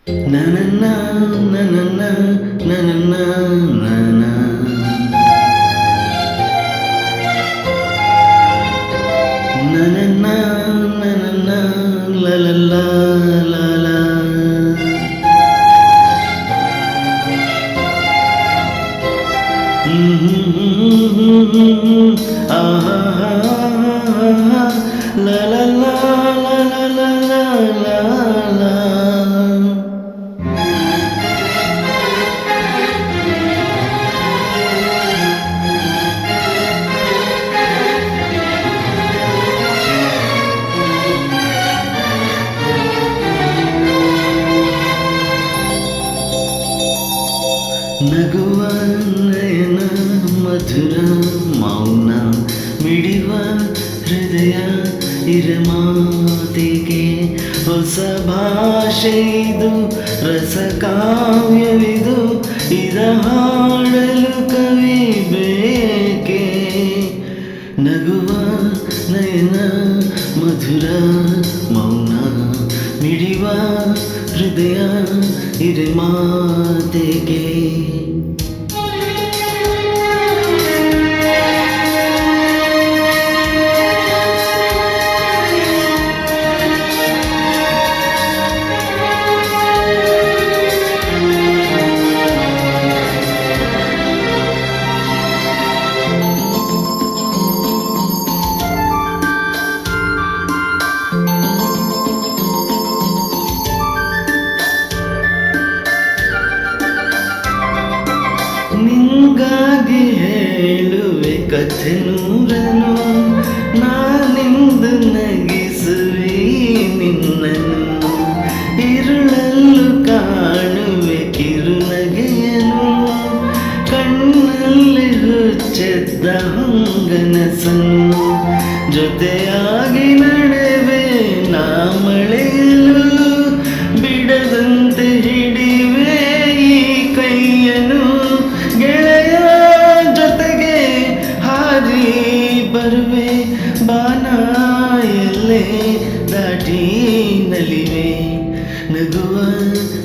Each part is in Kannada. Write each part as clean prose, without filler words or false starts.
ನನನ ನನನ ನನನ ನನ ನನನ ನನನ ಲಲಲ ಲಲ ಆಹಾ ಲಲಲ ಲಲಲ ಲಲ ನಗುವ ನಯನ ಮಧುರ ಮೌನ ಮಿಡಿವ ಹೃದಯ ಇರಮಾತಿಗೆ ಹೊಸ ಭಾಷೆಯಿದು ರಸ ಕಾವ್ಯವಿದು ಇದ ಹಾಡಲು ಕವಿ ಬೇಕೆ ನಗುವ ನಯನ ಮಧುರ ಮೌನ ಮಿಡಿವ ಹೃದಯ ಇರಮಾತಿಗೆ ನಿಂಗಾಗಿ ಹೇಳುವೆ ಕಥೆ ನೂರನು ನಾನಿಂದು ನಗಿಸುವೆ ನಿನ್ನನು ഇരുಳಲ್ಲೂ ಕಾಣುವೆ ಕಿರುನಗೆಯನು ಕಣ್ಣಲ್ಲಿ ಹುಚ್ಚೆದ್ದ ಹೊಂಗನಸನ್ನು ಜೊತೆಯಾಗಿ ನಡೆವೆ ನಾ ಮಳೆಯಲು ಬಿಡದಂತೆ ಹಿಡಿವೆ ಈ ಕೈಯನು ಗೆಳೆಯ ಜೊತೆಗೆ ಹಾರಿ ಬರುವೆ ಬಾನ ಎಲ್ಲೇ ದಾಟಿ ನಲಿವೆ ನಗುವ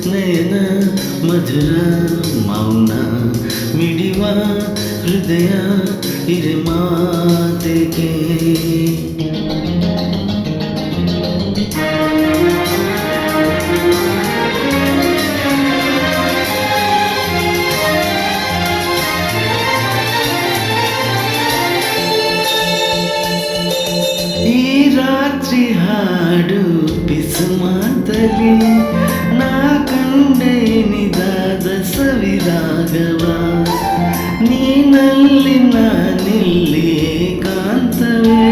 ನಯನ ಮಧುರ ಮೌನ ಮಿಡಿವ ಹೃದಯ ಇರೆ ಮಾತೆಗೆ ಈ ರಾತ್ರಿ ಹಾಡು ಪಿಸು ಮಾತಲಿ ನಾ ಕಂಡೆ ನಿದಾದ ಸವಿರಾಗವ ನೀನಲ್ಲಿ ನಾನಿಲ್ಲಿ ಏಕಾಂತವೇ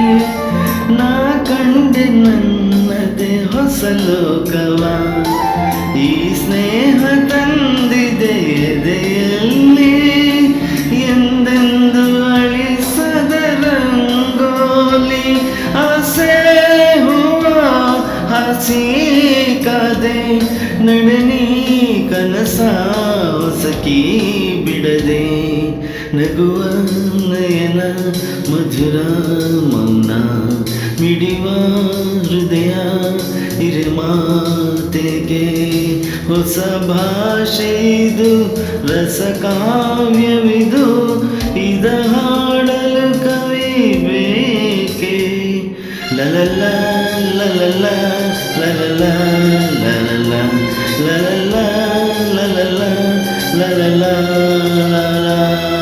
ನಾ ಕಂಡೆ ನನ್ನದೇ ಹೊಸ ಲೋಕವ ಈ ಸ್ನೇಹ ತಂದಿದೆ ಎದೆಯಲ್ಲಿ ಎಂದೆಂದು ಅಳಿಸದ ರಂಗೋಲಿ ಆಸೆ ಹೂವ ಹಸಿ ಕಾದೆ ನಡನಿ ಕನಸ ಹೊಸಕಿ ಬಿಡದೆ ನಗುವ ನಯನ ಮಧುರ ಮೌನ ಮಿಡಿವ ಹೃದಯ ಇರೆ ಮಾತೆಗೆ ಹೊಸ ಭಾಷೆಯಿದು ರಸ ಕಾವ್ಯವಿದು ಇದ ಹಾಡಲು ಕವಿ ಬೇಕೆ ಲಲಲ ಲಲಲ ಲಲಲ ಲಲಲ ಲಲಲ ಲಲಲ ಲಲಲ ಲಲಲ